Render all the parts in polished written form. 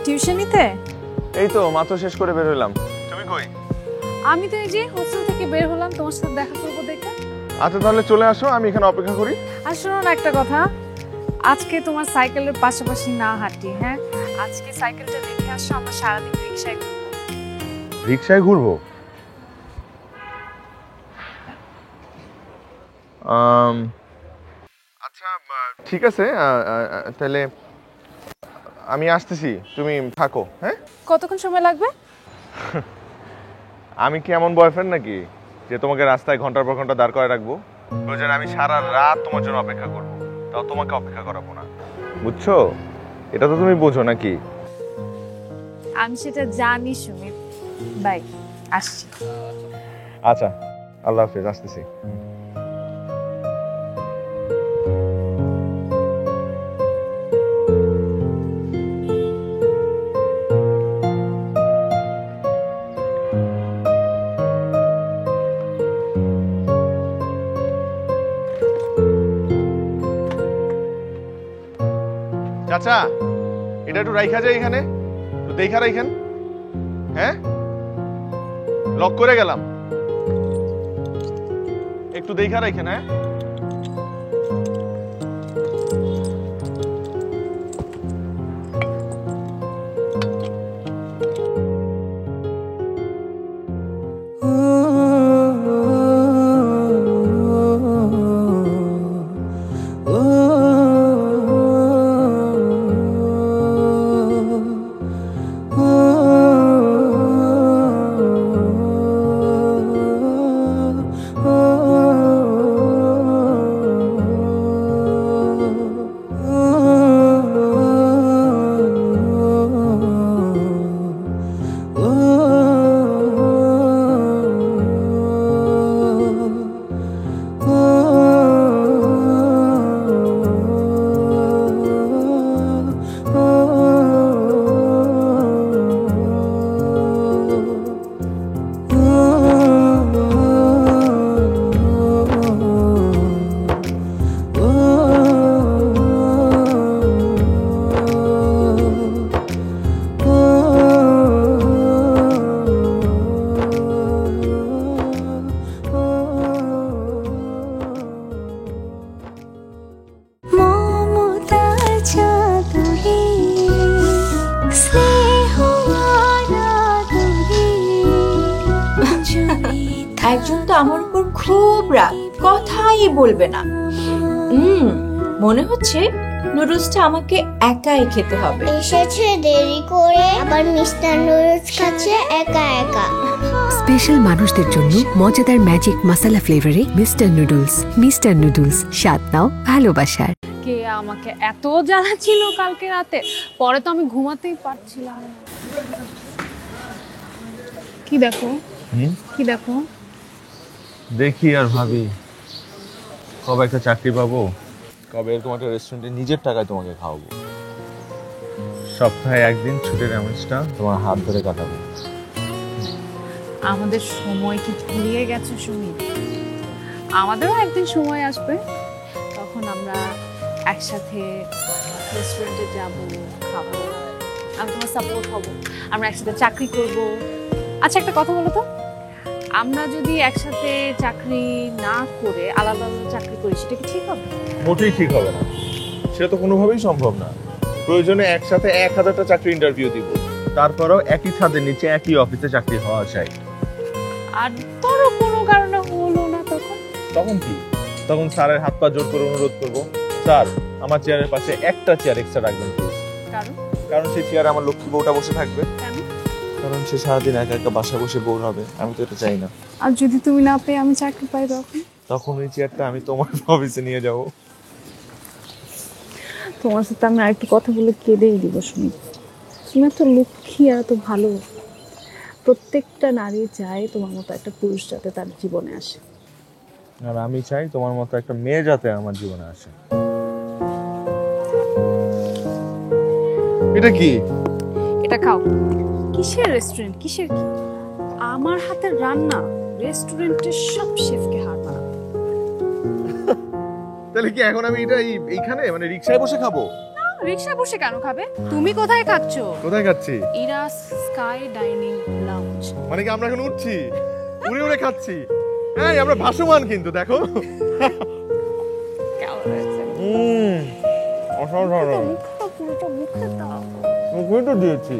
Tuition নিতে? এই তো মাত্র শেষ করে বের হলাম। তুমি কই? আমি তো এই যে হোস্টেল থেকে বের হলাম তোমার সাথে দেখা করবো দেখে। আচ্ছা তাহলে চলে আসো, আমি এখানে অপেক্ষা করি। আর শোনো না একটা কথা, আজকে তোমার সাইকেলের পাশাপাশি না হাঁটি, হ্যাঁ? আজকে সাইকেলটা রেখে আসো, আমরা সারাদিন রিক্সায় ঘুরবো। রিক্সায় ঘুরবো? আচ্ছা ঠিক আছে, তাহলে আমি আসতেছি, তুমি থাকো। হ্যাঁ, কতক্ষণ সময় লাগবে? আমি কি এমন বয়ফ্রেন্ড নাকি যে তোমাকে রাস্তায় ঘন্টার পর ঘন্টা দাঁড় করে রাখবো? প্রয়োজনে আমি সারা রাত তোমার জন্য অপেক্ষা করবো, তাও তোমাকে অপেক্ষা করাবো না, বুঝছো? এটা তো তুমি বোঝো নাকি? আমি সেটা জানি সুমিত। বাই, আসছি। আচ্ছা, আল্লাহ হাফেজ, আসতেছি। চাচা, এটা একটু রাইখা যায় এখানে, একটু দেখা রাইখেন। হ্যাঁ, লক করে গেলাম, একটু দেখা রাইখেন। হ্যাঁ, একজন তো আমার উপর খুব রাগ, কথাই বলবে না। মনে হচ্ছে নুডলসটা আমাকে একাই খেতে হবে। এসেছে দেরি করে, আবার মিস্টার নুডলস খাচ্ছে একা একা। স্পেশাল মানুষদের জন্য মজাদার ম্যাজিক মশলা ফ্লেভারে মিস্টার নুডলস। মিস্টার নুডলস, স্বাদ নাও ভালোবাসার। কে আমাকে এত জ্বালাচ্ছিল কালকে রাতে, পরে তো আমি ঘুমাতেই পারছিলাম না। কি দেখো, কি দেখো? দেখি আর ভাবি কবে একটা চাকরি পাবো, কবে এরকম একটা রেস্টুরেন্টে নিজের টাকায় তোমাকে খাওয়াবো, সপ্তাহে একদিন ছুটির আমেজটা তোমার হাত ধরে কাটাবো। আমাদের সময় কি ফুরিয়ে গেছে সুমিত? আমাদেরও একদিন সময় আসবে, তখন আমরা একসাথে রেস্টুরেন্টে যাব, খাবো, আমি তোমার সাপোর্ট হব, আমরা একসাথে চাকরি করব। আচ্ছা একটা কথা বলো তো, আমরা যদি একসাথে চাকরি না করে আলাদা আলাদা চাকরি করি, সেটা কি ঠিক হবে? মোটেই ঠিক হবে না, সেটা তো কোনোভাবেই সম্ভব না। প্রয়োজনে একসাথে 1000টা চাকরি ইন্টারভিউ দিব, তারপরেও একই ছাদের নিচে একই অফিসে চাকরি হওয়া চাই। আর ধরো কোনো কারণে হলো না, তখন কি? তখন স্যারের হাত পা জোর করে অনুরোধ করব, স্যার আমার চেয়ারের পাশে একটা চেয়ার এক্সট্রা রাখবেন প্লিজ। কারণ সেই চেয়ারে আমার লক্ষ্মী বউটা বসে থাকবে। কারণ সে সারাদিন একা একা বাসায় বসে বোর হবে, আমি তো এটা চাই না। আর যদি তুমি না পেয়ে আমি চাকরি পাই, তখন ওই চেয়ারটা আমি তোমার অফিসে নিয়ে যাব। তোমার সাথে আমি আরেকটু কথা বলে কেঁদেই দিব সুমিত। তুমি এত লক্ষ্মী আর এত ভালো, প্রত্যেকটা নারী চায় তোমার মতো একটা পুরুষ যাতে তার জীবনে আসে। আর আমি চাই তোমার মতো একটা মেয়ে যাতে আমার জীবনে আসে। এটা কি? এটা খাও। কিসের রেস্টুরেন্ট, কিসের কি? আমার হাতের রান্না রেস্টুরেন্টের সব শেফকে হার মানাবে। তাহলে কি এখন আমি এটা এইখানে মানে রিকশায় বসে খাবো? না রিকশা বসে কেন খাবে? তুমি কোথায় খাচ্ছ? কোথায় খাচ্ছি? ইরাস স্কাই ডাইনিং লাউঞ্জ। মানে কি আমরা এখন উঠছি, উড়ে উড়ে খাচ্ছি? হ্যাঁ, আমরা ভাসমান কিন্তু দেখো। কেমন হয়েছে? অসাধারণ। মুখটা পুরোটা মুখে দাও। মুখে তো দিয়েছি।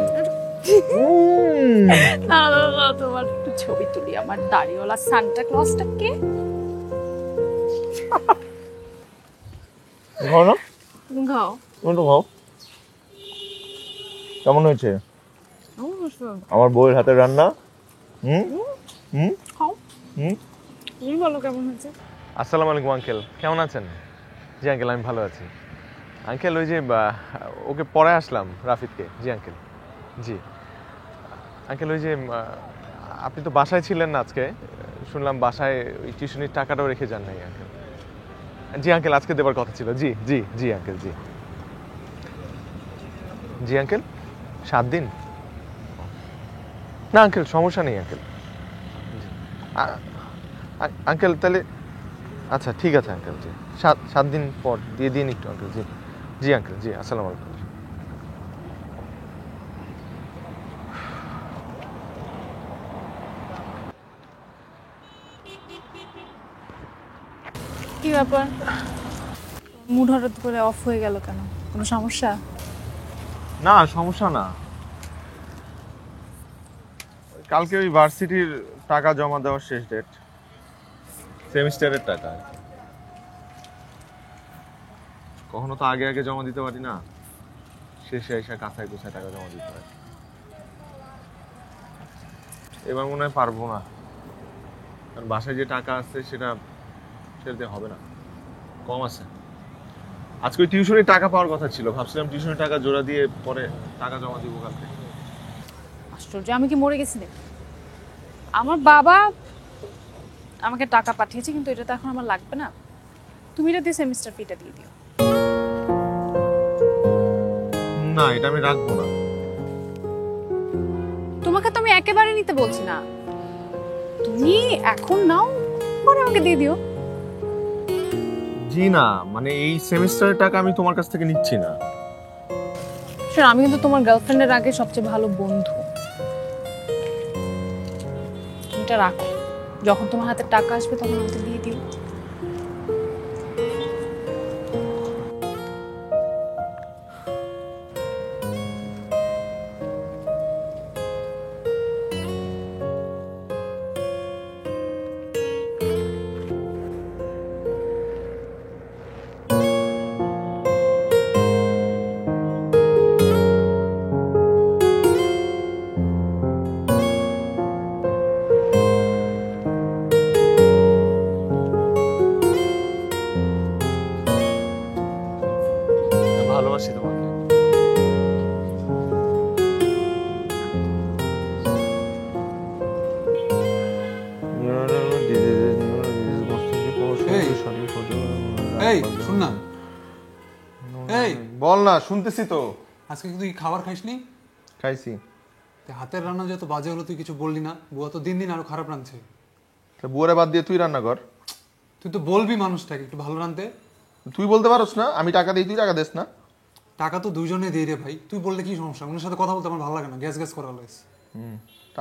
না না না, তোমার একটু ছবি তুলি। আমার দাড়িওয়ালা সান্টা ক্লজটা কে? খাও না? খাও। তুমি তো খাও। কেমন হয়েছে অবশ্যই। আমার বউয়ের হাতের রান্না? হুম হুম খাও। হুম। তুমি বলো কেমন হয়েছে? আসসালামু আলাইকুম আঙ্কেল, কেমন আছেন? জি আঙ্কেল, আমি ভালো আছি। আঙ্কেল ওই যে ওকে পড়ায় আসলাম রাফিদকে। জি আঙ্কেল। জি আঙ্কেল, ওই যে আপনি তো বাসায় ছিলেন না আজকে, শুনলাম বাসায় ওই টিউশনির টাকাটাও রেখে যান নাই আঙ্কেল। জি আঙ্কেল, আজকে দেবার কথা ছিল। জি জি জি আঙ্কেল। জি জি আঙ্কেল, 7 দিন? না আঙ্কেল, সমস্যা নেই আঙ্কেল। আঙ্কেল তাহলে আচ্ছা ঠিক আছে আঙ্কেল। জি 7 দিন পর দিয়ে দিন একটু আঙ্কেল। জি জি আঙ্কেল। জি আসসালামু আলাইকুম। কি ব্যাপার? মুড হঠাৎ করে অফ হয়ে গেল কেন? কোনো সমস্যা? না সমস্যা না, কালকে ওই ভার্সিটির টাকা জমা দেওয়ার শেষ ডেট, সেমিস্টারের টাকা। কখনো তো আগে আগে জমা দিতে পারি না, শেষে এসে কাঁথায় কোথায় টাকা জমা দিতে হয়। এবার মনে হয় পারবো না, কারণ বাসায় যে টাকা আছে সেটা সেটা হবে না, কম আছে। আজকে ওই টিউশনের টাকা পাওয়ার কথা ছিল, ভাবছিলাম টিউশনের টাকা জোড়া দিয়ে পরে টাকা জমা দিব কালকে। আশ্চর্য, আমি কি মরে গেছি নাকি? আমার বাবা আমাকে টাকা পাঠিয়েছে, কিন্তু এটা তো এখন আমার লাগবে না। তুমি এটা দিয়ে সেমিস্টার ফিটা দিয়ে দিও। না, এটা আমি রাখবো না। তোমাকে তো আমি একেবারে নিতে বলছি না, তুমি এখন নাও, পরে আমাকে দিয়ে দিও। জি না, মানে এই সেমিস্টারের টাকা আমি তোমার কাছ থেকে নিচ্ছি না। শোনো, আমি কিন্তু তোমার গার্লফ্রেন্ডের আগে সবচেয়ে ভালো বন্ধু। তুমি এটা রাখো, যখন তোমার হাতে টাকা আসবে তখন আমাকে দিয়ে দিও। ভালোবাসি তোমাকে। এই শুন না, এই বল না, শুনতেছি তো। আজকে কি তুই খাবার খাইসনি? খাইছি। হাতের রান্না যত বাজে হলো তুই কিছু বললি না। বুয়া তো দিন দিন আরো খারাপ রাঁধছে। বুয়ারে বাদ দিয়ে তুই রান্না কর। তুই তো বলবি মানুষটাকে একটু ভালো রাঁধতে। তুই বলতে পারোস না আমি টাকা দিই, তুই টাকা দিস না? টাকা তো দুইজনে দিই রে ভাই, তুই বললে কি সমস্যা? ওনার সাথে কথা বলতে আমার ভালো লাগে না, গ্যাস গ্যাস করা লাগে।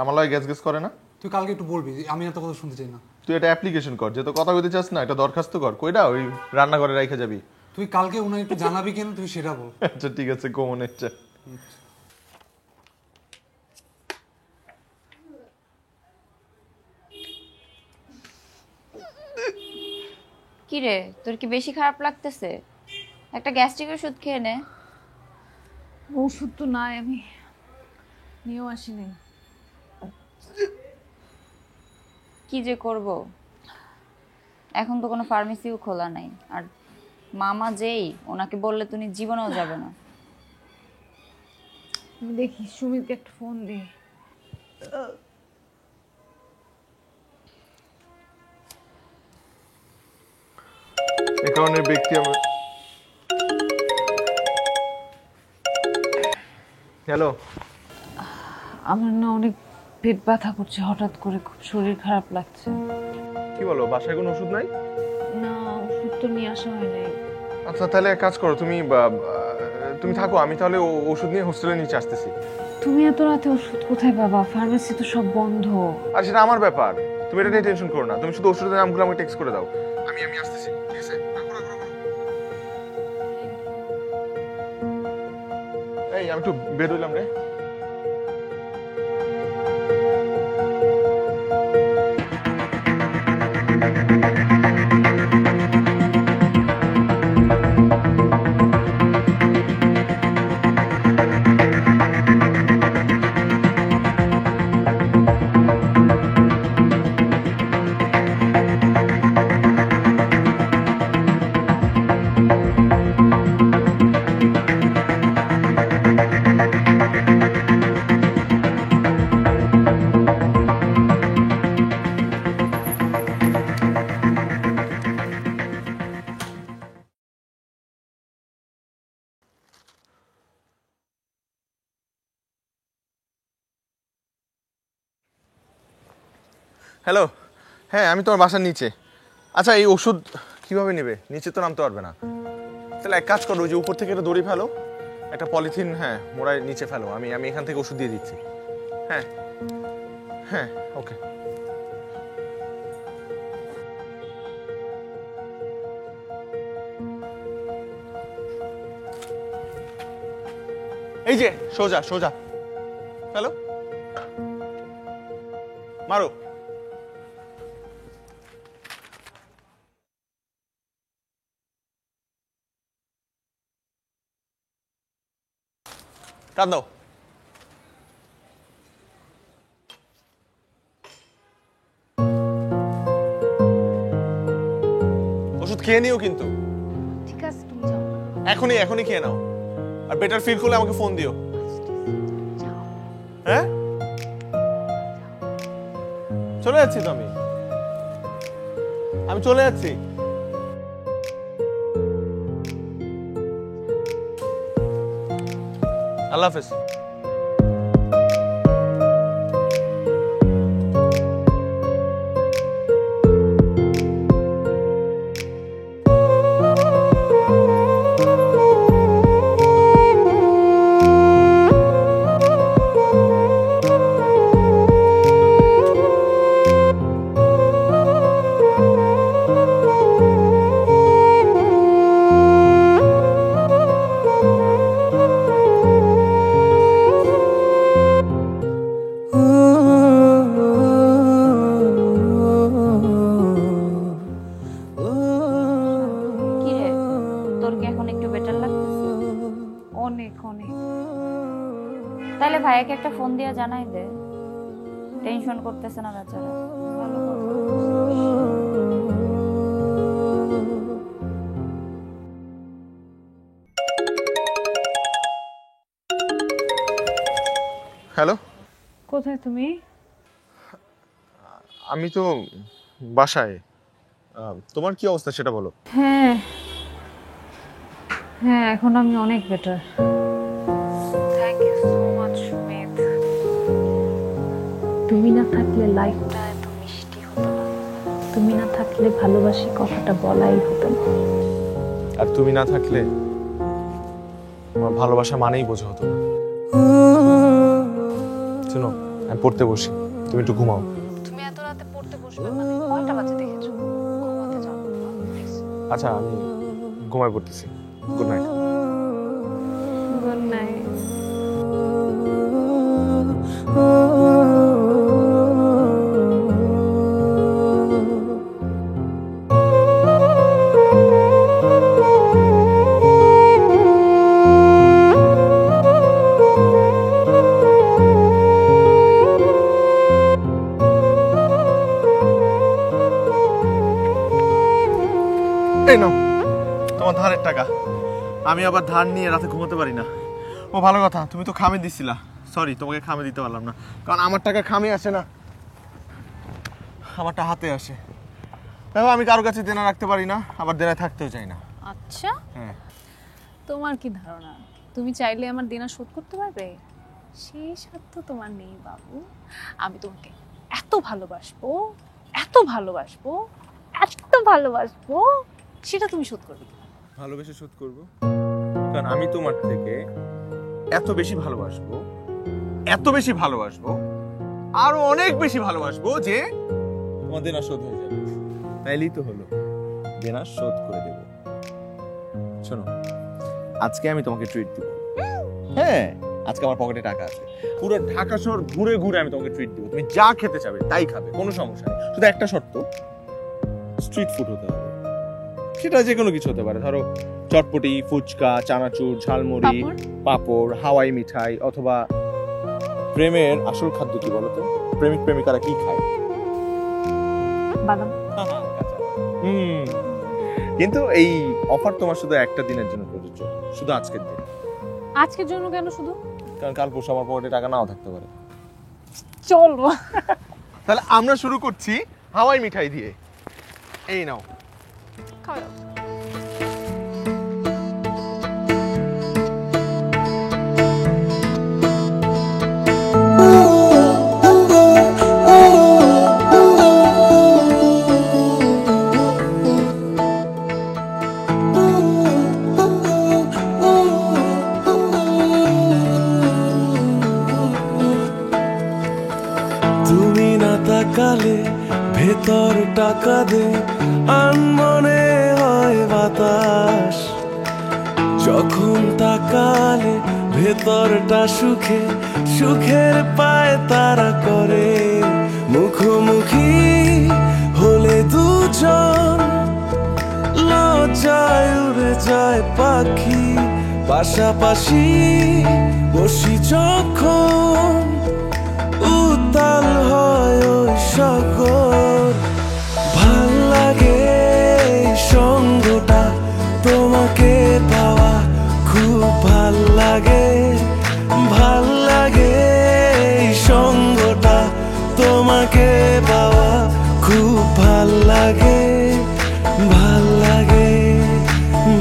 আমার লাগে গ্যাস গ্যাস করে না। তুই কালকে একটু বলবি, আমি এত কথা শুনতে চাই না। তুই এটা অ্যাপ্লিকেশন কর, যেহেতু কথা বলতে চাস না, এটা দরখাস্ত কর। কইটা ওই রান্না করে রেখে যাবি। তুই কালকে ওনার একটু জানাবি কেন, তুই সেটা বল। আচ্ছা ঠিক আছে, কমন ইচ্ছা। কি রে, তোর কি বেশি খারাপ লাগতেছে? একটা গ্যাস্ট্রিক ওষুধ খেয়ে নে। ওষুধ তো নাই, আমি নিয়েও আসিনি। কি যে করব, এখন তো কোনো ফার্মেসিও খোলা নাই, আর মামা যেই ওনাকে বললে তুমি জীবনেও যাবে না। দেখি সুমিতকে একটা ফোন দিই। এ কারণে ব্যক্তি আমার। হ্যালো, আমার না অনেক পেট ব্যথা করছে হঠাৎ করে, খুব শরীর খারাপ লাগছে। কি বলো, বাসায় কোনো ওষুধ নাই? না, ওষুধ তো নিয়ে আসা হয় নাই। আচ্ছা তাহলে এক কাজ করো, তুমি তুমি থাকো, আমি তাহলে ওষুধ নিয়ে হোস্টেলের নিচে আসতেছি। তুমি এত রাতে ওষুধ কোথায় পাবা? ফার্মেসি তো সব বন্ধ। আর সেটা আমার ব্যাপার, তুমি এটা নিয়ে টেনশন করো না। তুমি শুধু ওষুধের নামগুলো আমাকে টেক্সট করে দাও, আমি আসতেছি। ঠিক আছে, এই আমি একটু বের হইলাম রে। হ্যালো, হ্যাঁ আমি তোমার বাসার নিচে। আচ্ছা এই ওষুধ কিভাবে নেবে? নিচে তো নামতে পারবে না। তাহলে এক কাজ করো, যে উপর থেকে একটা দড়ি ফেলো, একটা পলিথিন হ্যাঁ মোড়ায় নিচে ফেলো, আমি এখান থেকে ওষুধ দিয়ে দিচ্ছি। হ্যাঁ হ্যাঁ ওকে। এই যে সোজা সোজা ফেলো, মারো। টান দাও। ওষুধ খেয়ে নিও কিন্তু। ঠিক আছে, তুমি যাও। এখনই খেয়ে নাও, আর বেটার ফিল করলে আমাকে ফোন দিও। হ্যাঁ চলে যাচ্ছি তো আমি চলে যাচ্ছি। আল্লাহ হাফেজ। কি রে, তোর কি এখন একটু বেটার লাগতেছে? অনেক অনেক। তাহলে ভাইয়াকে একটা ফোন দিয়ে জানাই দে, টেনশন করতেছে না বেচারা। ভালো কথা। হ্যালো, কোথায় তুমি? আমি তো বাসায়। তোমার কি অবস্থা সেটা বলো। হ্যাঁ হ্যাঁ, এখন আমি অনেক better. Thank you so much Sumit. তুমি না থাকলে লাইফটা এত মিষ্টি হতো না। তুমি না থাকলে ভালোবাসি কথাটা বলাই হতো না। আর তুমি না থাকলে আমার ভালোবাসা মানেই বোঝা হতো না। শোনো, আমি পড়তে বসি, তুমি একটু ঘুমাও। তুমি এত রাতে পড়তে বসবে মানে? কয়টা বাজে দেখেছো? ঘুমাতে যাও প্লিজ। আচ্ছা আমি ঘুমায় পড়তেছি। Good night. Good night. এই নাও তোমার ধারের টাকা। আমি আবার ধার নিয়ে রাতে ঘুমাতে পারি না। ও ভালো কথা, তুমি তো খামে দিছিলা। সরি, তোমাকে খামে দিতে পারলাম না, কারণ আমার টাকা খামে আসে না, আমারটা হাতে আসে। দেখো আমি কারো কাছে দেনা রাখতে পারি না, আবার দেনায় থাকতেও চাই না। আচ্ছা, হ্যাঁ। তোমার কি ধারণা তুমি চাইলে আমার দেনা শোধ করতে পারবে? সেই সাধ্য তোমার নেই বাবু। আমি তোমাকে এত ভালোবাসবো, এত ভালোবাসবো, এত ভালোবাসবো, সেটা তুমি শোধ করবে। ভালোবেসে শোধ করবো। কারণ আমি তোমার থেকে এত বেশি ভালোবাসবো, এত বেশি ভালোবাসবো, আরো অনেক বেশি ভালোবাসবো যে তোমার দেনা শোধ হয়ে যাবে। তাইলেই তো হলো, দেনা শোধ করে দেব। শোনো, আজকে আমি তোমাকে ট্রিট দিব। হ্যাঁ, আজকে আমার পকেটে টাকা আছে, পুরো ঢাকা শহর ঘুরে ঘুরে আমি তোমাকে ট্রিট দিব। তুমি যা খেতে চাবে তাই খাবে, কোনো সমস্যা নেই। শুধু একটা শর্ত, স্ট্রিট ফুড হতে হবে। সেটা যে কোনো কিছু হতে পারে, ধরো চটপটি, ফুচকা, চানাচুর, ঝালমুড়ি, পাপড়, হাওয়াই মিঠাই, অথবা প্রেমের আসল খাদ্য কি বলতো? প্রেমিক প্রেমিকারা কি খায়? বাদাম। কিন্তু এই অফার তোমার শুধু একটা দিনের জন্য প্রযোজ্য, শুধু আজকের দিন। আজকের জন্য কেন শুধু? কারণ কাল পরশু আমার পকেটে টাকা নাও থাকতে পারে। চলো তাহলে আমরা শুরু করছি হাওয়াই মিঠাই দিয়ে। এই নাও, খাও। তুমি না তাকালে ভেতর টাকা দে আনমনে হয় বাতাস, যখন তাকালে ভেতরটা সুখে সুখের পায় তারা করে। মুখোমুখি হলে দুজন লজ্জায় উড়ে যায় পাখি, পাশাপাশি বসি যখন উতাল হয় ওই সাগর। ভাল লাগে এই সঙ্গটা, তোমাকে পাওয়া খুব ভাল লাগে। ভাল লাগে এই সঙ্গটা, তোমাকে পাওয়া খুব ভাল লাগে। ভাল লাগে,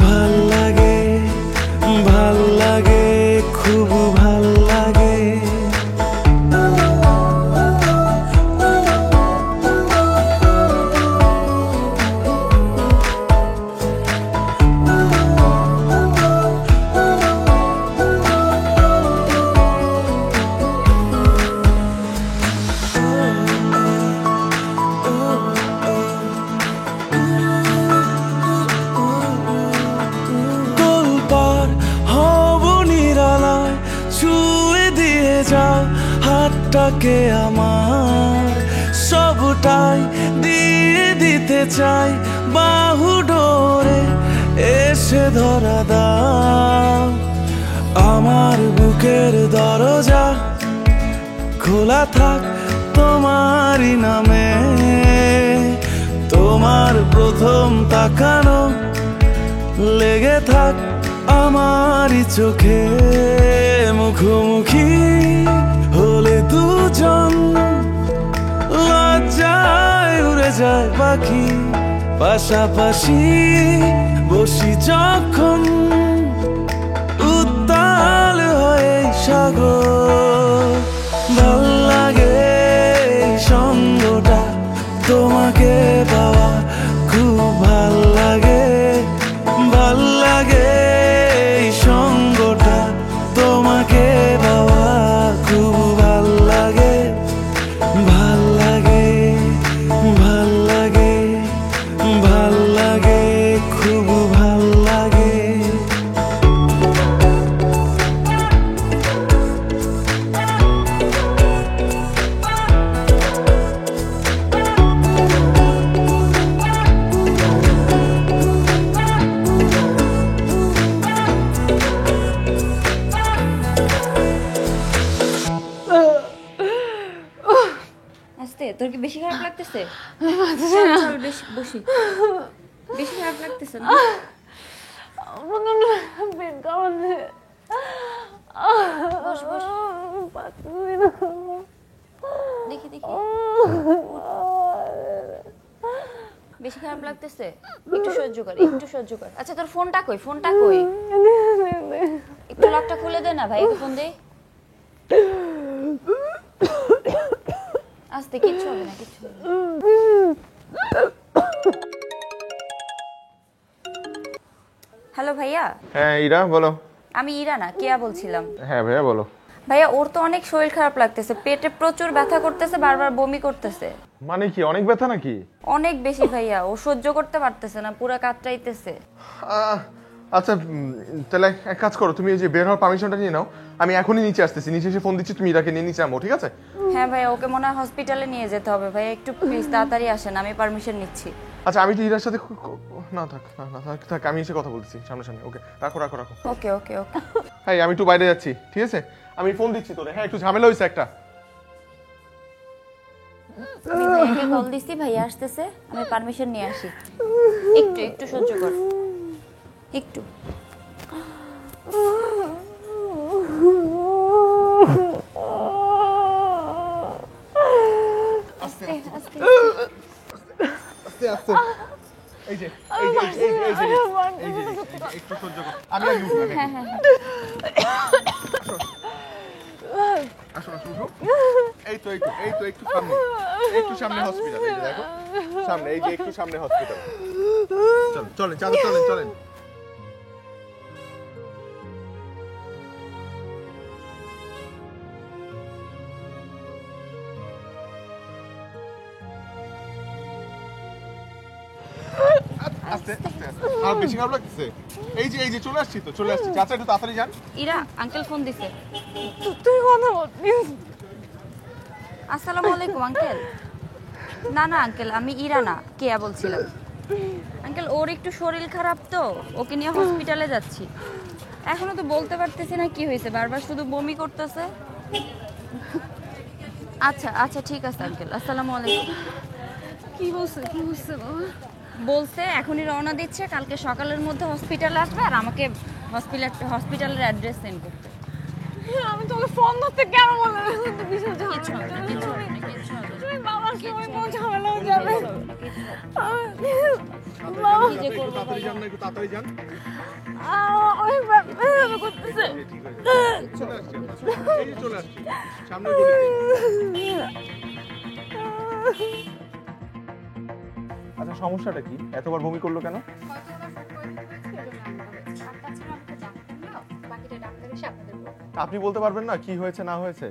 ভাল লাগে, ভাল লাগে, খুব ভাল লাগে। তোলপার হব নিরালায়, ছুঁয়ে দিয়ে যাও হাতটাকে আমার, সবটাই দিয়ে দিতে চাই বাহু ডোরে এসে ধরা দাও। আমার বুকের দরজা খোলা থাক তোমারই নামে, তোমার প্রথম তাকানো লেগে থাক আমারই চোখে। মুখোমুখি হলে দুজন লজ্জায় উড়ে যায় পাখি, পাশাপাশি বসি যখন উত্তাল হয়ে সাগর। ভাল লাগে এই সঙ্গটা, তোমাকে পাওয়া খুব ভাল লাগে। ভাল লাগে এই সঙ্গটা, তোমাকে পাওয়া খুব ভাল লাগে। ভাল লাগে, ভাল লাগে, ভাল লাগে, খুব ভাল লাগে। আস্তে, তোর কি বেশি খারাপ লাগতেছে? চল বেশি বসি। বেশি খারাপ লাগতেছে না? বস বস, দেখি দেখি। বেশি খারাপ লাগতেছে? একটু সহ্য কর, একটু সহ্য কর। আচ্ছা তোর ফোনটা কই? ফোনটা কই? একটু লকটা খুলে দে না ভাই, ফোন দে। আস্তে, কিচ্ছু হবে না, কিচ্ছু হবে না। হ্যালো ভাইয়া। হ্যাঁ ইরা, বলো। আমি ইরা না, কেয়া বলছিলাম। হ্যাঁ ভাইয়া বলো। ভাইয়া ওর তো অনেক শরীর খারাপ লাগতেছে, পেটে প্রচুর ব্যথা করতেছে, বারবার বমি করতেছে। মানে কি অনেক ব্যথা নাকি? অনেক বেশি ভাইয়া, ও সহ্য করতে পারতেছে না, পুরো কাতরাইতেছে। আচ্ছা তাহলে এক কাজ করো, তুমি এই যে বের হওয়ার পারমিশনটা নিয়ে নাও, আমি এখনই নিচে আসতেছি, নিচে এসে ফোন দিচ্ছি, তুমি ইরাকে নিয়ে নিচে নামো, ঠিক আছে? হ্যাঁ ভাইয়া, ওকে মনে হয় হসপিটালে নিয়ে যেতে হবে ভাইয়া, একটু প্লিজ তাড়াতাড়ি আসেন, আমি পারমিশন নিচ্ছি। আচ্ছা আমি তো ইরার সাথে না থাক না না থাক থাক, আমি এসে কথা বলছি সামনাসামনি। ওকে রাখো রাখো রাখো। ওকে ওকে ওকে। হ্যাঁ আমি একটু বাইরে যাচ্ছি, ঠিক আছে? আমি ফোন দিচ্ছি তোরে। হ্যাঁ একটু ঝামেলা হয়েছে একটা। আমি ভাইয়াকে কল দিছি, ভাইয়া আসতেছে, আমি পারমিশন নিয়ে আসি। একটু একটু সহ্য কর, একটু। আস্তে আস্তে আস্তে আস্তে। এই যে এই যে এই যে এই যে এই যে একটু সহ্য কর, আমি আর উঠবো। হ্যাঁ হ্যাঁ আসো আসো আসো। এই তো এই তো এই তো একটু সামনে, একটু সামনে হসপিটাল, এই যে দেখো সামনে, এই যে একটু সামনে হসপিটাল। চলেন চলেন চলেন চলেন। আস্তে আস্তে আস্তে। আর বেশি খারাপ লাগতেছে? এই যে চলে আসছি তো, চলে আসছি। চাচা একটু তাড়াতাড়ি যান। ইরা, আঙ্কেল ফোন দিছে। তুই কথা বল প্লিজ। আসসালামু আলাইকুম আঙ্কেল। না না আঙ্কেল, আমি ইরা না, কেয়া বলছিলাম। আঙ্কেল ওর একটু শরীর খারাপ তো, ওকে নিয়ে হসপিটালে যাচ্ছি। এখনো তো বলতে পারতেছি না কি হয়েছে, বারবার শুধু বমি করতেছে। আচ্ছা আচ্ছা ঠিক আছে আঙ্কেল, আসসালামু আলাইকুম। কি বলছে বাবা? বলছে এখনই রওনা দিচ্ছে, কালকে সকালের মধ্যে হসপিটালে আসবে আর আমাকে হসপিটালের অ্যাড্রেস সেন্ড করতে। আমি তোকে ফোন করতে কেন বললাম? তুই বিশাল কিছু হবে না, কিছু হবে না, কিছু হবে না। তুই বাবার সময় কোন ঝামেলা হয়ে যাবে। কি যে করবো তাড়াতাড়ি যান না, একটু তাড়াতাড়ি যান। অনেক ব্যথা করতেছে। চলে আসছি আমরা, এই যে চলে আসছি সামনে গলিতে। আচ্ছা সমস্যাটা কি? এতবার বমি করলো কেন? আপনি বলতে পারবেন না কি হয়েছে না হয়েছে?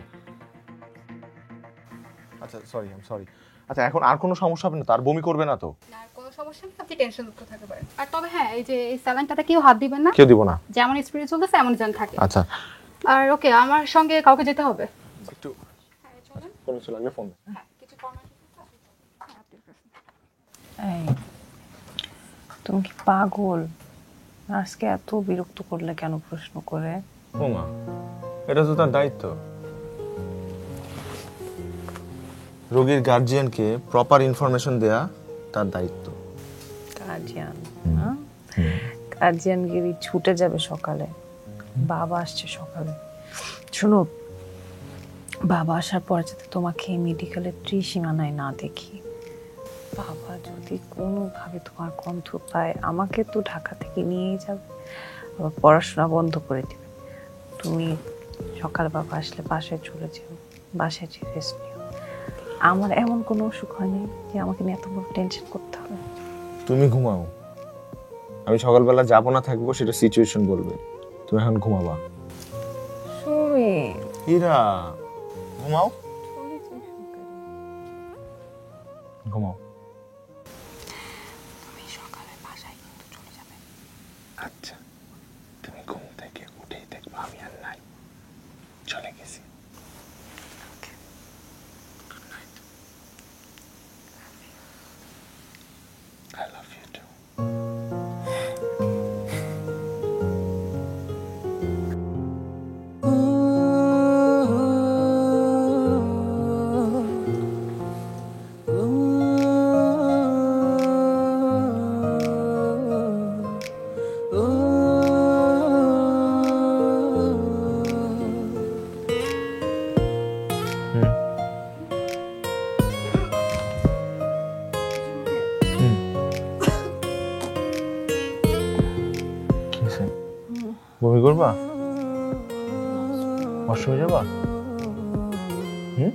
আচ্ছা সরি, আই এম সরি। আচ্ছা এখন আর কোনো সমস্যা হবে না তো? আর বমি করবে না তো? আর কোনো সমস্যা নেই, আপনি টেনশন মুক্ত থাকতে পারেন। আর তবে হ্যাঁ, এই যে এই স্যালাইনটাতে কেউ হাত দিবেন না। কেউ দিব না? যেমন স্পিরিট চলতেছে এমন যেন থাকে। আচ্ছা আর ওকে, আমার সঙ্গে কাউকে যেতে হবে। একটু ফোন চলে আসবে, ফোন। এই তুমি কি পাগল? নার্সকে এত বিরক্ত করলে কেন প্রশ্ন করে? ও মা, এটা তো তার দায়িত্ব। রোগীর গার্জিয়ানকে প্রপার ইনফরমেশন দেয়া তার দায়িত্ব। গার্জিয়ান না, গার্জিয়ানগিরি ছুটে যাবে সকালে। বাবা আসছে সকালে। শোনো, বাবা আসার পর যাতে তোমাকে মেডিকেলের ত্রিসীমানায় না দেখি। বাবা যদি কোনোভাবে তোমার গন্ধ পায়, আমাকে তো ঢাকা থেকে নিয়ে যাবে, আবার পড়াশোনা বন্ধ করে দেবে। তুমি সকাল বাবা আসলে বাসায় চলে যাও, বাসায় যে রেস্ট নিও। আমার এমন কোনো অসুখ হয়নি যে আমাকে নিয়ে এত বড় টেনশন করতে হবে। তুমি ঘুমাও, আমি সকালবেলা যাবো না থাকবো সেটা সিচুয়েশন বলবে। তুমি এখন ঘুমাবা। সুমিত, হীরা ঘুমাও, ঘুমাও। তুমি সকালে বাসায় কিন্তু চলে যাবে। আচ্ছা তুমি ঘুম থেকে উঠেই দেখবা আমি আর নাই, চলে গেছি। I love you too. বমি করবা? ওয়াশরুমে যাবা? হুম?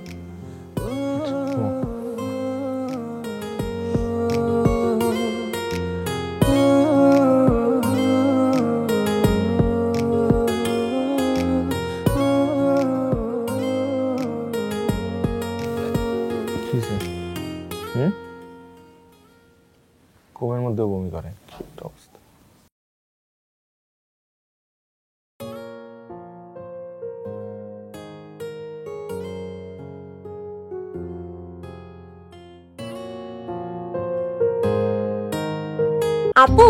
ঘুমের মধ্যেও বমি করে, কি অবস্থা। আপু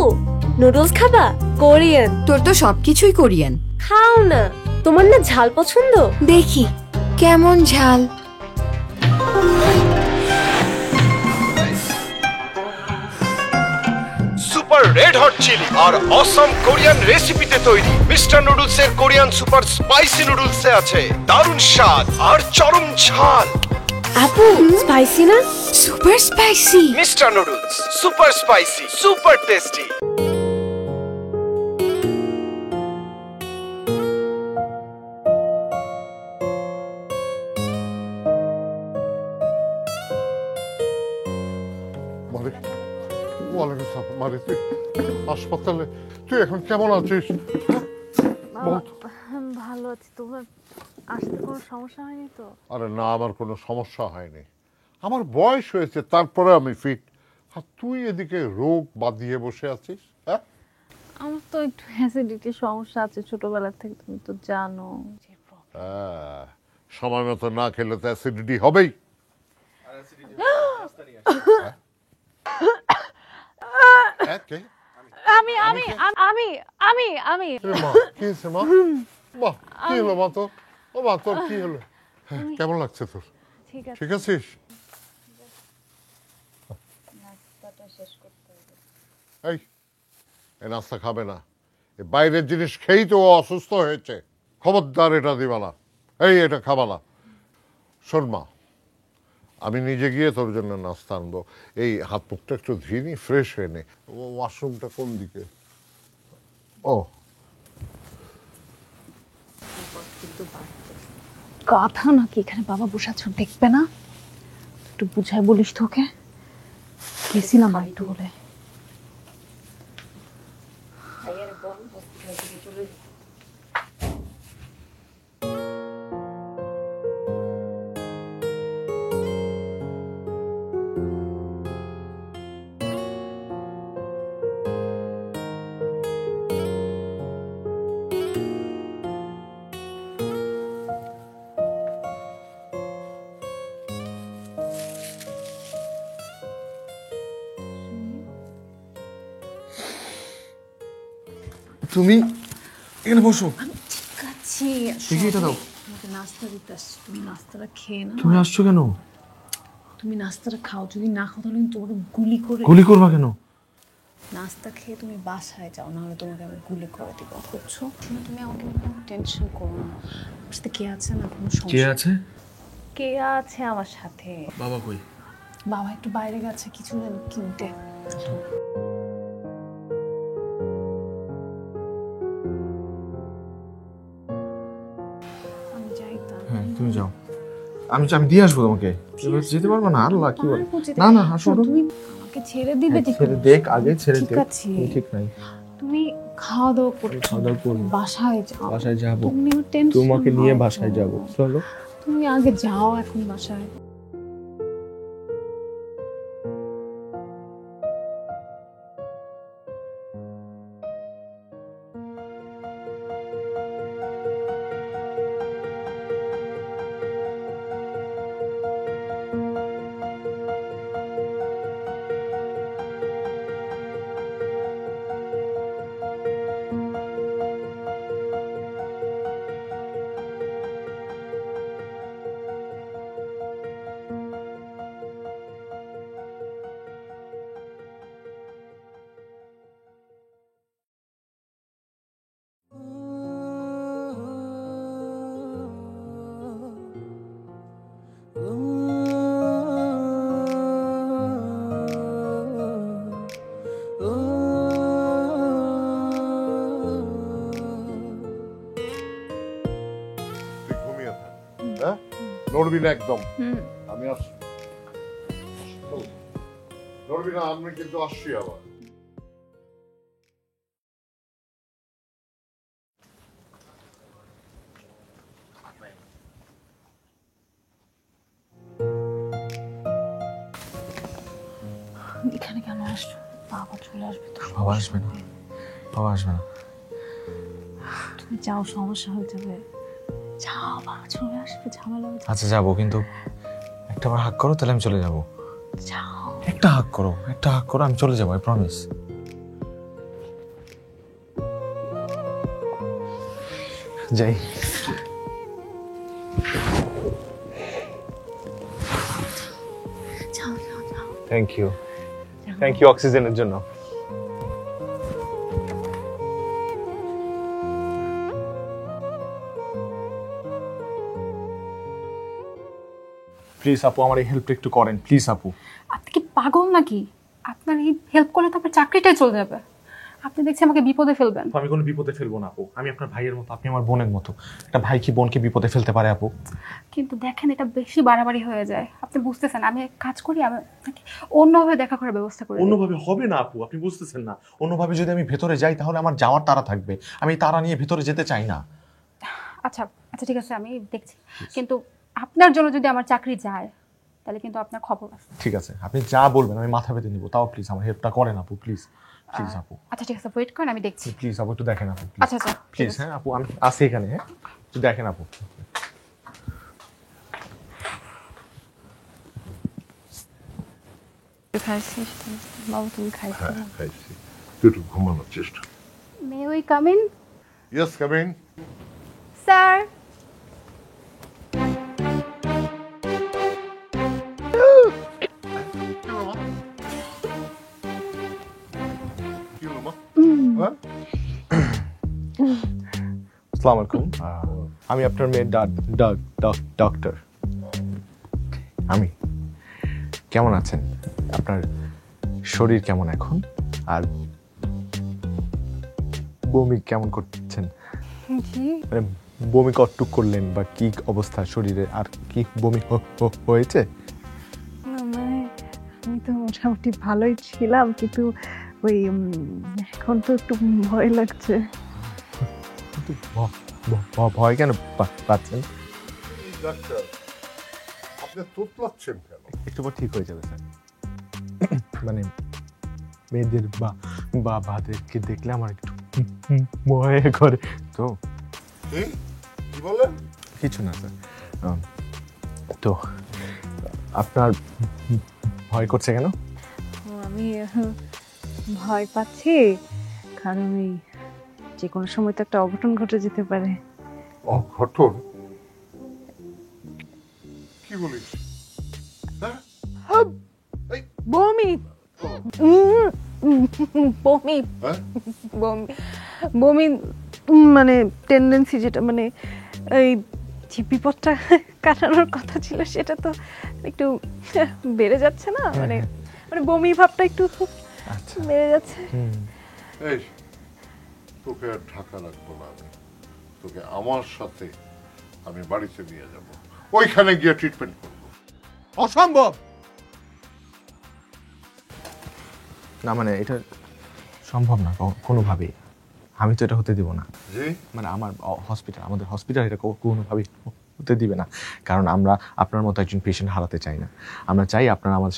নুডলস খাবা? কোরিয়ান। তোর তো সবকিছুই কোরিয়ান। খাও না, তোমার না ঝাল পছন্দ। দেখি কেমন ঝাল। সুপার রেড হট চিলি আর অসম কোরিয়ান রেসিপিতে তৈরি মিস্টার নুডলস এর কোরিয়ান সুপার স্পাইসি নুডলসে আছে দারুণ স্বাদ আর চরম ঝাল। আপু স্পাইসি না? Super spicy. Mister noodles super spicy, super tasty. মারে তুই হাসপাতালে, তুই এখন কেমন আছিস? ভালো আছি। তোমার আসতে কোনো সমস্যা হয়নি তো? আরে না, আমার কোনো সমস্যা হয়নি। আমার বয়স হয়েছে, তারপরে আমি ফিট। আর তুই এদিকে রোগ বাঁধিয়ে বসে আছিস। হ্যাঁ, আমার তো একটু অ্যাসিডিটির সমস্যা আছে ছোটবেলা থেকে, তুমি তো জানো। সময় মতো না খেলে তো অ্যাসিডিটি হবেই। আমি আমি আমি আমি আমি কি হয়েছে মা? বাহ, কি হলো মা তোর? ও মা তোর কি হলো? কেমন লাগছে তোর? ঠিক আছিস? এই নাস্তা খাবে না, এই বাইরের জিনিস খেয়েই তো ও অসুস্থ হয়েছে। খবরদার এটা দিবা না, এটা খাবা না। শোন মা, আমি নিজে গিয়ে তোর জন্য নাস্তা আনবো। এই হাত মুখটা একটু ধুয়ে নি, ফ্রেশ হয়ে নে। ওয়াশরুমটা কোন দিকে? ও কথা নাকি এখানে বাবা বসে আছো, দেখবে না? একটু বুঝাই বলিস তো ওকে। গেছিলাম আর একটু বলে। তুমি এখানে বসো। ঠিক আছে, ঠিকই এটা দাও। তোমাকে নাস্তা দিতে আসছি, তুমি নাস্তাটা খেয়ে নাও। তুমি আসছো কেন? তুমি নাস্তাটা খাও, যদি না খাও তাহলে তোমাকে গুলি করবা কেন? নাস্তা খেয়ে তুমি বাসায় যাও, নাহলে তোমাকে আমি গুলি করে দিব, বুঝছো? তুমি আমাকে কোনো টেনশন করো না। আমার সাথে কে আছে না, কোনো সমস্যা। কে আছে? কে আছে আমার সাথে? বাবা কই? বাবা একটু বাইরে গেছে কিছু কিনতে। আমি যাই তা। হ্যাঁ তুমি যাও, আমি দিয়ে আসবো তোমাকে। যেতে পারবো না? আল্লাহ কি বলে? না না হাসো, তুমি আমাকে ছেড়ে দিবে? ছেড়ে দেখ আগে, ছেড়ে দেখ। ঠিক আছে, ঠিক নাই। তুমি খাওয়া দাওয়া করে বাসায় যাও। বাসায় যাব, তুমি টেনশন তোমাকে নিয়ে বাসায় যাব। চলো তুমি আগে যাও এখন বাসায়। নড়বি না একদম। আমি আসছি, নড়বি না। আমি কিন্তু আসছি আবার। এখানে কেন আসছো? বাবা চলে আসবে তো। বাবা আসবে না, বাবা আসবে না। তুমি যাও, সমস্যা হয়ে যাবে। যাও, বাবা চলে আসবে, ঝামেলা হয়ে যাবে। আচ্ছা যাবো, কিন্তু একটা বার হাক করো, তাহলে আমি চলে যাবো। যাও, একটা হাক করো, একটা হাক করো, আমি চলে যাবো, আই প্রমিস। যাই। যাও, যাও, যাও। থ্যাংক ইউ, থ্যাংক ইউ অক্সিজেনের জন্য। প্লিজ আপু, আমার এই হেল্পটা একটু করেন প্লিজ আপু। আপনি কি পাগল নাকি? আপনার এই হেল্প করলে তো আপনার চাকরিটাই চলে যাবে। আপনি দেখছি আমাকে বিপদে ফেলবেন। আমি কোনো বিপদে ফেলবো না আপু, আমি আপনার ভাইয়ের মতো, আপনি আমার বোনের মতো। একটা ভাই কি বোনকে বিপদে ফেলতে পারে আপু? কিন্তু দেখেন, এটা বেশি বাড়াবাড়ি হয়ে যায়। আপনি বুঝতেছেন, আমি এক কাজ করি, আমি আপনাকে অন্যভাবে দেখা করার ব্যবস্থা করি। অন্যভাবে হবে না আপু, আপনি বুঝতেছেন না। অন্যভাবে যদি আমি ভেতরে যাই তাহলে আমার যাওয়ার তাড়া থাকবে, আমি তাড়া নিয়ে ভেতরে যেতে চাই না। আচ্ছা আচ্ছা ঠিক আছে, আমি দেখছি। কিন্তু আপনার জন্য যদি আমার চাকরি যায় তাহলে কিন্তু আপনার খবর আছে। ঠিক আছে, আপনি যা বলবেন আমি মাথা পেতে নিব, তাও প্লিজ আমার হেল্পটা করেন আপু, প্লিজ প্লিজ আপু। আচ্ছা ঠিক আছে, ওয়েট করেন, আমি দেখছি। প্লিজ আপু একটু দেখেন আপু, আচ্ছা আচ্ছা প্লিজ। হ্যাঁ আপু, আমি আসি এখানে, হ্যাঁ একটু দেখেন আপু। খাইছিস বাবু? তুমি খাইছো? হ্যাঁ খাইছি, তুই একটু ঘুমানোর চেষ্টা। May we come in? Yes, come in. Sir, আসসালামু আলাইকুম, আমি আপনার মেয়ের ডক্টর। আমি কেমন আছেন? আপনার শরীর কেমন এখন? আর বমি কেমন করছেন? মানে বমি কতটুক করলেন বা কি অবস্থা শরীরে, আর কি বমি হয়েছে? মানে আমি তো মোটামুটি ভালোই ছিলাম, কিন্তু ওই এখন তো একটু ভয় লাগছে। ভয় কেন পাচ্ছেন? ডাক্তার, আপনি তোতলাচ্ছেন কেন? একটু পর ঠিক হয়ে যাবে স্যার। মানে মেয়েদের বা বাবাদেরকে দেখলে আমার একটু ভয় করে তো। কি বলেন? কিছু না স্যার। তো আপনার ভয় করছে কেন? আমি ভয় পাচ্ছি কারণ ওই যে কোনো সময় তো একটা অঘটন ঘটে যেতে পারে। অঘটন? কি বলিস? বমি বমি বমি বমি মানে টেন্ডেন্সি, যেটা মানে এই যে বিপদটা কাটানোর কথা ছিল সেটা তো একটু বেড়ে যাচ্ছে না, মানে মানে বমি ভাবটা একটু বেড়ে যাচ্ছে। এই, তোকে আর ঢাকা রাখবো না, আমি তোকে আমার সাথে আমি বাড়িতে নিয়ে যাব, ওইখানে গিয়ে ট্রিটমেন্ট করবো। অসম্ভব না, মানে এটা সম্ভব না কোনোভাবেই। আমি তো এটা হতে দিব না। মানে আমার হসপিটাল, আমাদের হসপিটাল এটা কোনোভাবেই হতে দিবে না, কারণ আমরা আপনার মতো একজন পেশেন্ট হারাতে চাই না। আমরা চাই আপনারা আমাদের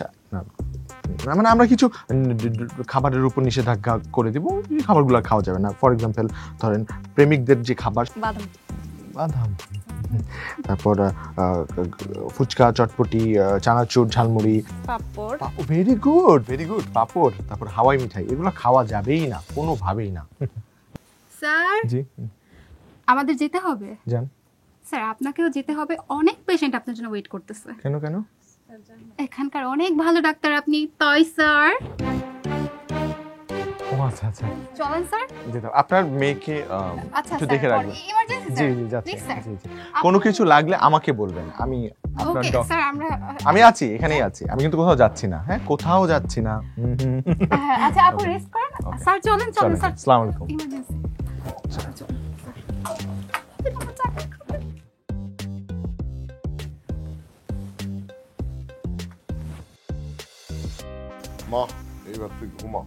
মানে আমরা কিছু খাবারের উপর নিষেধাজ্ঞা করে দিব, এই খাবারগুলো খাওয়া যাবে না। ফর এক্সাম্পল ধরেন প্রেমিকদের যে খাবার, বাদাম, তারপর ফুচকা, চটপটি, চানাচুর, ঝালমুড়ি, পাপড়, ভেরি গুড ভেরি গুড, পাপড়, তারপর হাওয়াই মিঠাই, এগুলো খাওয়া যাবেই না কোনোভাবেই না। স্যার, জি আমাদের যেতে হবে। যান স্যার, আপনাকেও যেতে হবে, অনেক পেশেন্ট আপনার জন্য ওয়েট করতেছে। কেন কেন? এখানকার অনেক ভালো ডাক্তার আপনি, তাই স্যার। ও আচ্ছা আচ্ছা, চলেন স্যার। যেটা আপনার মেয়েকে একটু দেখে রাখবেন। জি জি যাচ্ছি, জি জি। কোনো কিছু লাগলে আমাকে বলবেন, আমি আপনার স্যার আমি আছি, এখানেই আছি, আমি কিন্তু কোথাও যাচ্ছি না। হ্যাঁ, কোথাও যাচ্ছি না। আচ্ছা আপু রেস্ট করেন। স্যার চলেন চলেন স্যার। আসসালামু আলাইকুম। ইমার্জেন্সি। মা, এইবার তুই ঘুমা।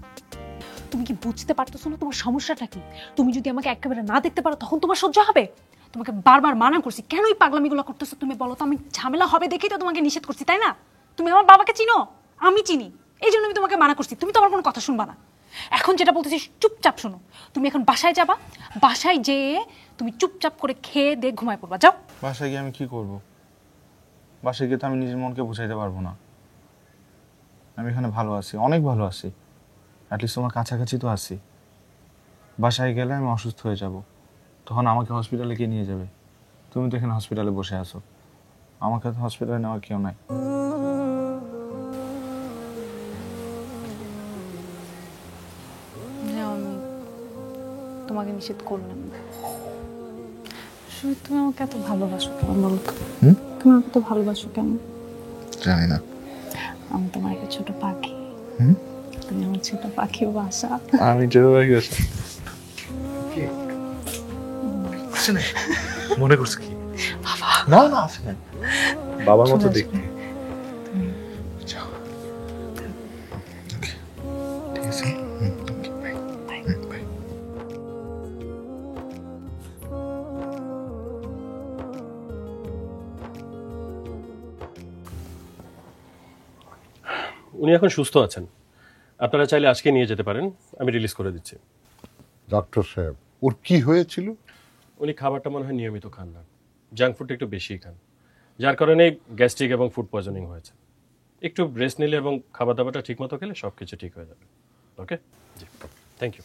তুমি কি বুঝতে পারতেছো না তোমার সমস্যাটা কি? তুমি যদি আমাকে একেবারে না দেখতে পারো তখন তোমার সহ্য হবে? তোমাকে বারবার মানা করছি, কেন এই পাগলামিগুলো করতেছো তুমি বলো তো? আমি ঝামেলা হবে দেখেই তো তোমাকে নিষেধ করছি, তাই না? তুমি আমার বাবাকে চিনো? আমি চিনি। এই জন্য আমি তোমাকে মানা করছি, তুমি তো আমার কোনো কথা শুনবা না। এখন যেটা বলতেছি চুপচাপ শোনো। তুমি এখন বাসায় যাবা, বাসায় যেয়ে তুমি চুপচাপ করে খেয়ে দিয়ে ঘুমায় পড়বা। যাও। বাসায় গিয়ে আমি কি করব? বাসায় গিয়ে তো আমি নিজের মনকে বুঝাইতে পারবো না। আমি এখানে ভালো আছি, অনেক ভালো আছি, অ্যাটলিস্ট তোমার কাছাকাছি তো আছি। বাসায় গেলে আমি অসুস্থ হয়ে যাব, তখন আমাকে হসপিটালে কে নিয়ে যাবে? তুমি তো এখানে হসপিটালে বসে আছো, আমাকে তো হসপিটালে নেওয়ার কেউ নাই। আমি তোমাকে নিষেধ করলাম না। শুধু তুমি আমাকে এত ভালোবাসো কেন বলো তো? তুমি আমাকে তো ভালোবাসো কেন? জানি না। আমি তোমার একটা ছোট পাখি। তুমি আমার ছোট পাখি বাসা। আমি ছোট পাখি বাসা মনে করছো কি? না না আছে না, বাবার মতো দেখতে। ঠিক আছে, উনি এখন সুস্থ আছেন, আপনারা চাইলে আজকে নিয়ে যেতে পারেন, আমি রিলিজ করে দিচ্ছি। ডক্টর সাহেব, ওর কি হয়েছিল? উনি খাবারটা মনে হয় নিয়মিত খান না, জাঙ্ক ফুডটা একটু বেশিই খান, যার কারণে গ্যাস্ট্রিক এবং ফুড পয়জনিং হয়েছে। একটু রেস্ট নিলে এবং খাবার দাবারটা ঠিক মতো খেলে সব কিছু ঠিক হয়ে যাবে। ওকে, জি, থ্যাংক ইউ।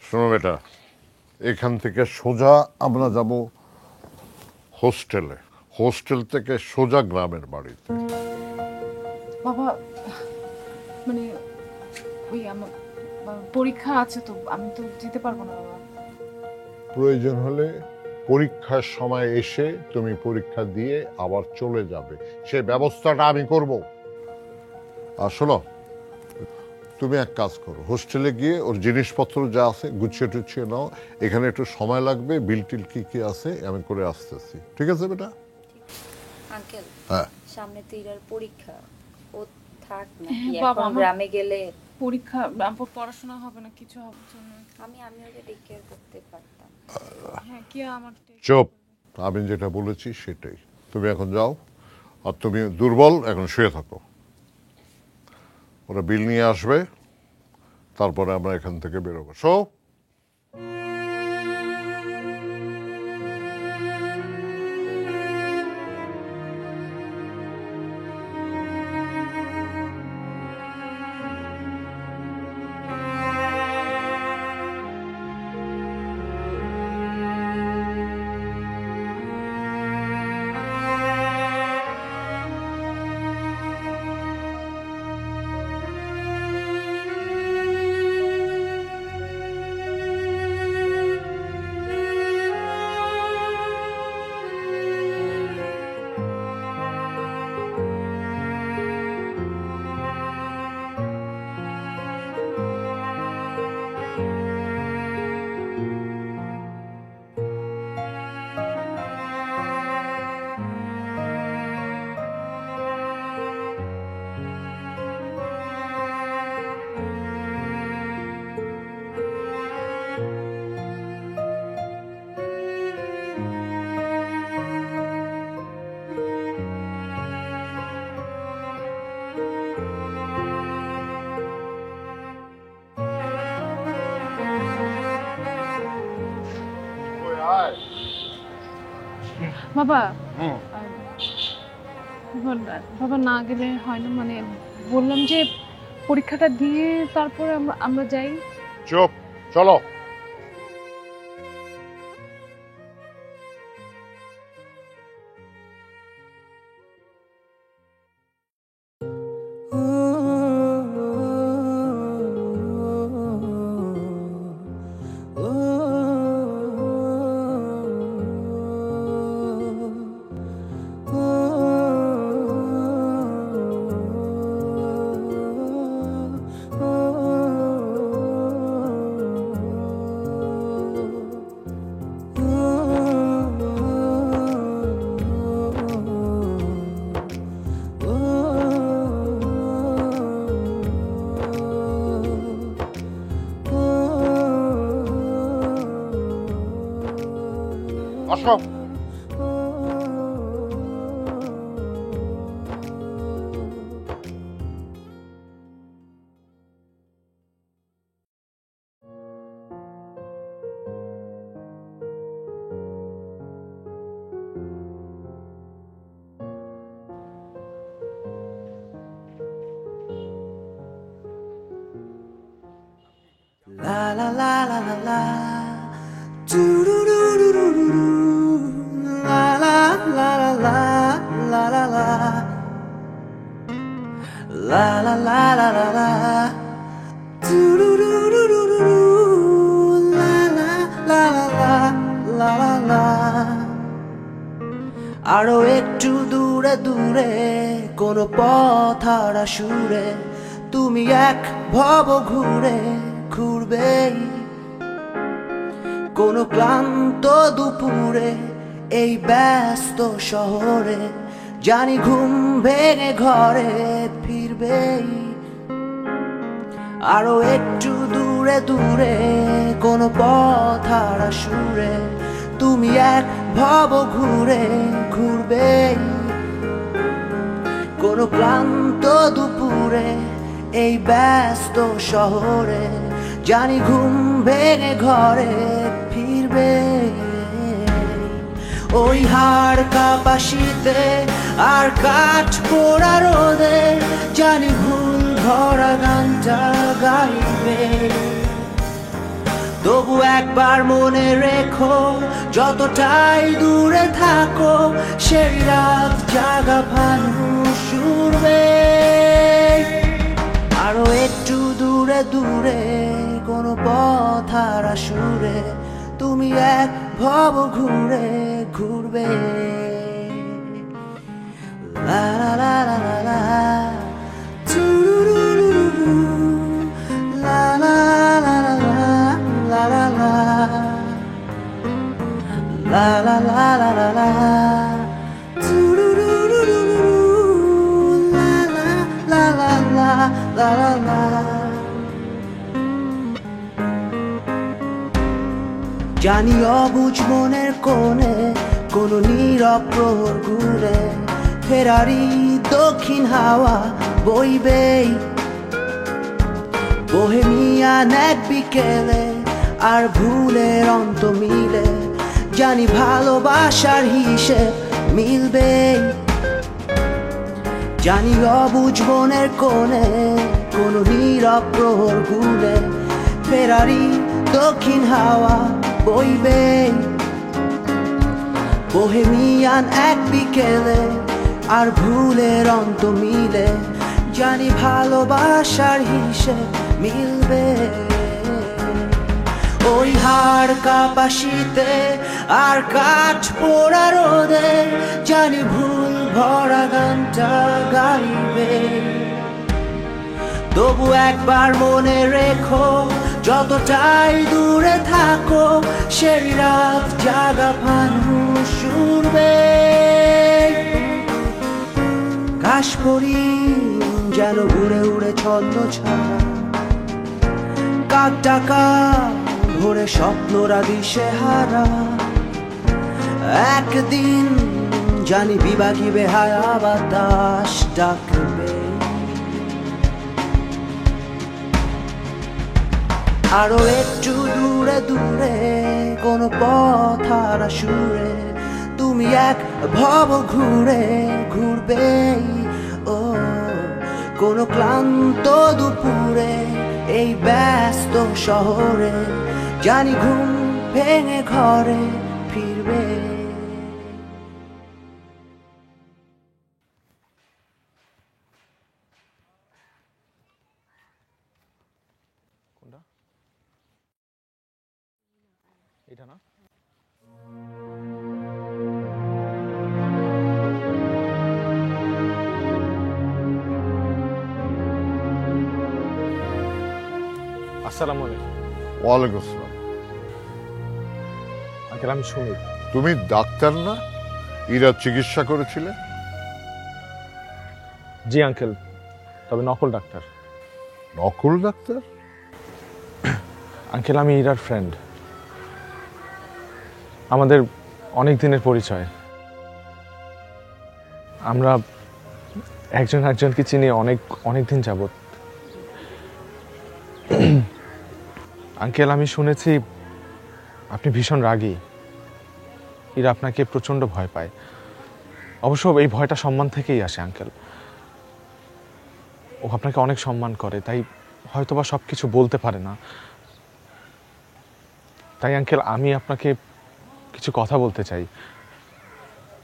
শোনো বেটা, এখান থেকে সোজা আমরা যাব হোস্টেলে, হোস্টেল থেকে সোজা গ্রামের বাড়িতে। বাবা মানে ওই আমার পরীক্ষা আছে তো, আমি তো যেতে পারবো না বাবা। প্রয়োজন হলে পরীক্ষার সময় এসে তুমি পরীক্ষা দিয়ে আবার চলে যাবে, সে ব্যবস্থাটা আমি করব। আর শোনো, তুমি এক কাজ করো, হোস্টেলে গিয়ে ওর জিনিসপত্র যা আছে গুছিয়ে টুছিয়ে নাও। এখানে একটু সময় লাগবে, বিল টিল কি কি আছে আমি করে আসতেছি। ঠিক আছে বেটা? আঙ্কেল, হ্যাঁ, সামনে তো ইরার পরীক্ষা, ও থাক না, বাবা এখন গ্রামে গেলে পরীক্ষা, পড়াশোনা হবে না, কিছু হবে না। আমি ওকে টেক কেয়ার করতে পারতাম। হ্যাঁ, কি আমার চুপ, আমি যেটা বলেছি সেটাই। তুমি এখন যাও, আর তুমি দুর্বল, এখন শুয়ে থাকো। ওরা বিল নিয়ে আসবে, তারপরে আমরা এখান থেকে বেরোবো। শো, বাবা বাবা না গেলে হয় না, মানে বললাম যে পরীক্ষাটা দিয়ে তারপরে আমরা যাই। চুপ, চলো। আসো। la la la la la. Do-do-do-do-do-do. La la la la la la la la. La la la la la la. Do-do-do-do-do-do. La la la la la la la. আরো একটু দূরে দূরে কোনো পথ হারা সুরে তুমি এক ভব ঘুরে ঘুরবেই কোনো ক্লান্ত দুপুরে এই ব্যস্ত শহরে জানি ঘুম ভেঙে ঘরে ফিরবেই আরো একটু দূরে দূরে কোনো পথ হারা সুরে তুমি এক ভব ঘুরে ঘুরবেই কোনো ক্লান্ত দুপুরে এই ব্যস্ত শহরে জানি ঘুম ভেঙে ঘরে ফিরবে ওই হাড় কাঁপা শীতে আর কাঠ পোড়া রোদে জানি ভুল ভরা গানটা গাইবে তবু একবার মনে রেখো যতটাই দূরে থাকো সেই রাত জাগা ফানুস উড়বে আরো একটু দূরে দূরে কোনো পথ হারা সুরে তুমি এক ভব ঘুরে ঘুরবে লা লা লা লা লা টু-রু-রু-রু-রু। লা লা লা লা লা la la la la la la la la la do-do-do-do-do-do. La la la la la la la la জানি অবুঝ মনের কোণে কোনো নীরব প্রহর ঘুরে ফেরারি দক্ষিণ হাওয়া বইবেই বোহেমিয়ান এক বিকেলে আর ভুলের অন্ত মিলে জানি ভালোবাসার হিসেব মিলবে জানি অবুঝ মনের কোণে কোনো নীরব প্রহর ঘুরে ফেরারি দক্ষিণ হাওয়া বইবে বোহেমিয়ান এক বিকেলে আর ভুলের অন্ত মিলে জানি ভালোবাসার হিসেব মিলবে ওই হাড় কাঁপা শীতে আর কাঠ পোড়া রোদে জানি ভুল ভরা গানটা গাইবে তবু একবার মনে রেখো যতটাই দূরে থাকো সেই রাত জাগা ফানুস উড়বে কাশ করি যেন উড়ে উড়ে ছন্দ ছাড়া কাক ডাকা ভোরে স্বপ্নরা দিশে হারা একদিন জানি বিভাগী বেহায়া বাতাস ডাকবে আরো একটু দূরে দূরে কোনো পথ হারা সুরে তুমি এক ভব ঘুরে ঘুরবেই ও কোনো ক্লান্ত দুপুরে এই ব্যস্ত শহরে জানি ঘুম ভেঙে ঘরে ফিরবে এটা না আসসালামু আলাইকুম ওয়ালাইকুম আসসালাম আঙ্কেল আমি সুমিত তুমি ডাক্তার না ইরা চিকিৎসা করেছিলে জি আঙ্কেল তবে নকল ডাক্তার নকল ডাক্তার আঙ্কেল আমি ইরার ফ্রেন্ড আমাদের অনেক দিনের পরিচয় আমরা একজন একজনকে চিনি অনেক দিন যাবত আঙ্কেল আমি শুনেছি আপনি ভীষণ রাগী ইরা আপনাকে প্রচণ্ড ভয় পায় অবশ্য এই ভয়টা সম্মান থেকেই আসে আঙ্কেল ও আপনাকে অনেক সম্মান করে তাই হয়তোবা সব কিছু বলতে পারে না তাই আঙ্কেল আমি আপনাকে কিছু কথা বলতে চাই,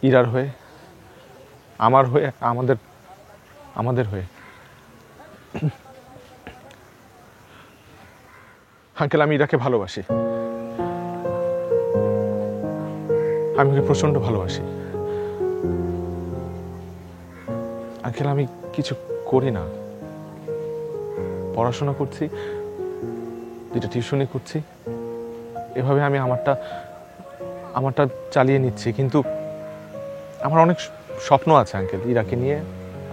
ইরার হয়ে, আমার হয়ে, আমাদের হয়ে। আঙ্কেল আমি ইরাকে ভালোবাসি, আমি ওকে প্রচন্ড ভালোবাসি। আঙ্কেল আমি কিছু করি না, পড়াশোনা করছি, 2টা টিউশনি করছি, এভাবে আমি আমারটা চালিয়ে নিচ্ছি। কিন্তু আমার অনেক স্বপ্ন আছে আঙ্কেল, ইরাকে নিয়ে,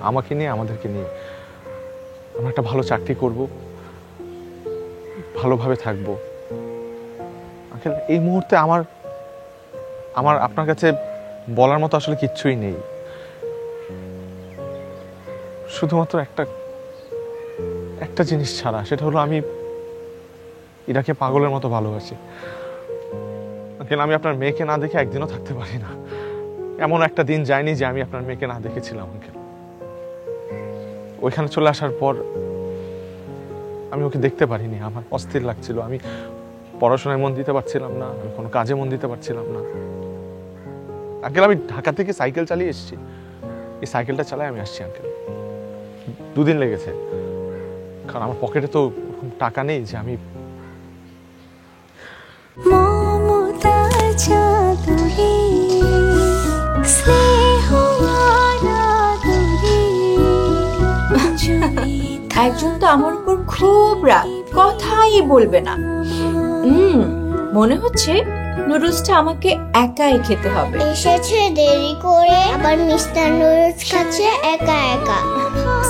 আমাকে নিয়ে, আমাদেরকে নিয়ে। আমরা একটা ভালো চাকরি করব, ভালোভাবে থাকবো। আঙ্কেল এই মুহূর্তে আমার আপনার কাছে বলার মতো আসলে কিচ্ছুই নেই, শুধুমাত্র একটা জিনিস ছাড়া, সেটা হলো আমি ইরাকে পাগলের মতো ভালোবাসি। আঙ্কেল আমি আপনার মেয়েকে না দেখে একদিনও থাকতে পারি না, এমন একটা দিন যায়নি যে আমি আপনার মেয়েকে না দেখেছিলাম আঙ্কেল। ওইখানে চলে আসার পর আমি ওকে দেখতে পারিনি, আমার অস্থির লাগছিল, আমি পড়াশোনায় মন দিতে পারছিলাম না, আমি কোনো কাজে মন দিতে পারছিলাম না। আঙ্কেল আমি ঢাকা থেকে সাইকেল চালিয়ে এসেছি, এই সাইকেলটা চালাই আমি আসছি আঙ্কেল, 2 দিন লেগেছে, কারণ আমার পকেটে তো টাকা নেই যে আমি একজন তো আমার উপর খুব রাগ, কথাই বলবে না। মনে হচ্ছে নুডলসটা আমাকে একাই খেতে হবে। এসেছে দেরি করে, আবার মিস্টার নুডলস খাচ্ছে একা একা।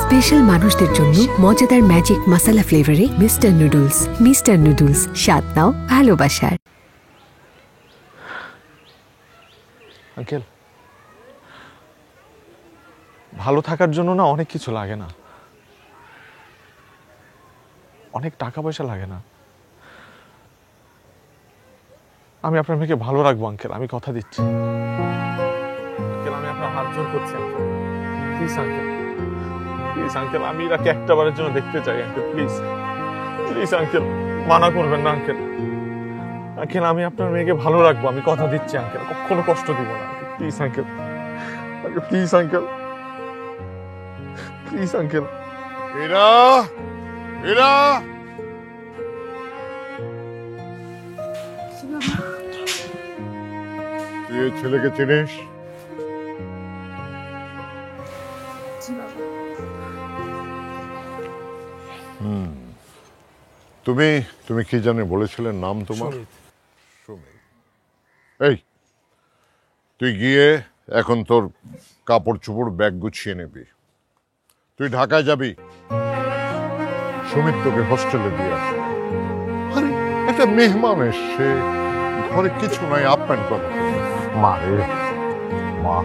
স্পেশাল মানুষদের জন্য মজাদার ম্যাজিক মাসালা ফ্লেভারে মিস্টার নুডলস। মিস্টার নুডলস, স্বাদ নাও ভালোবাসার। আঙ্কেল ভালো থাকার জন্য না অনেক কিছু লাগে না, অনেক টাকা পয়সা লাগে না। আমি আপনার মেয়েকে ভালো রাখবো আঙ্কেল, আমি কথা দিচ্ছি। আঙ্কেল আমি আপনার হাত জোর করছি, প্লিজ আঙ্কেল, প্লিজ আঙ্কেল, আমি ইরাকে একটাবারের জন্য দেখতে চাই আঙ্কেল, প্লিজ প্লিজ আঙ্কেল, মানা করবেন না আঙ্কেল। আঙ্কেল আমি আপনার মেয়েকে ভালো রাখবো, আমি কথা দিচ্ছি আঙ্কেল, কখনো কষ্ট দিব না, please uncle, please uncle, please uncle. Ira, Ira, তুই এই ছেলেকে চিনিস? তুমি কি জানি বলেছিলেন নাম তোমার? সুমিত। এই তুই গিয়ে এখন তোর কাপড় চোপড় ব্যাগ গুছিয়ে নিবি, তুই ঢাকায় যাবি, সুমিত তোকে হোস্টেলে দিয়ে আসবে। আরে একটা মেহমান এসছে, ঘরে কিছু নাই, আপ্যায়ন করো। মা রে মা,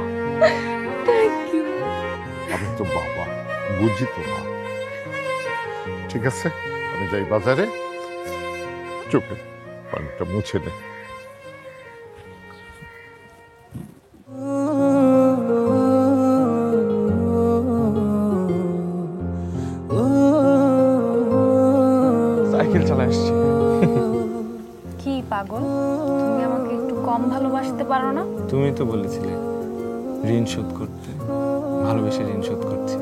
আমি তো বাবা, বুঝি তো মা। ঠিক আছে আমি যাই বাজারে, চোখে পানিটা মুছে নে। সাইকেল চালা আসছি। কি পাগল, তুমি আমাকে একটু কম ভালোবাসতে পারো না? তুমি তো বলেছিলে ঋণ শোধ করতে, ভালোবেসে ঋণ শোধ করছি,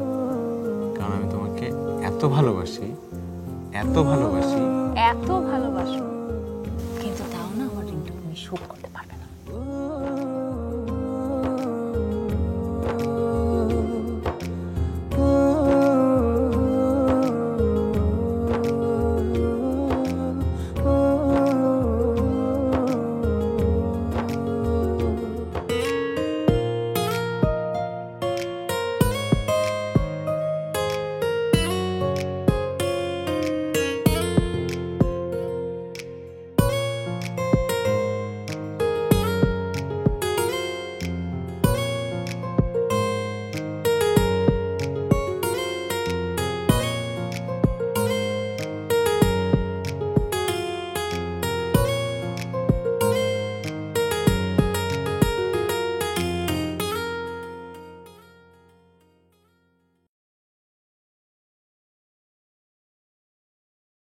কারণ আমি তোমাকে এত ভালোবাসি, এত ভালোবাসি, এত ভালোবাসো, কিন্তু তাও না আমার ঋণটা তুমি শোধ করো।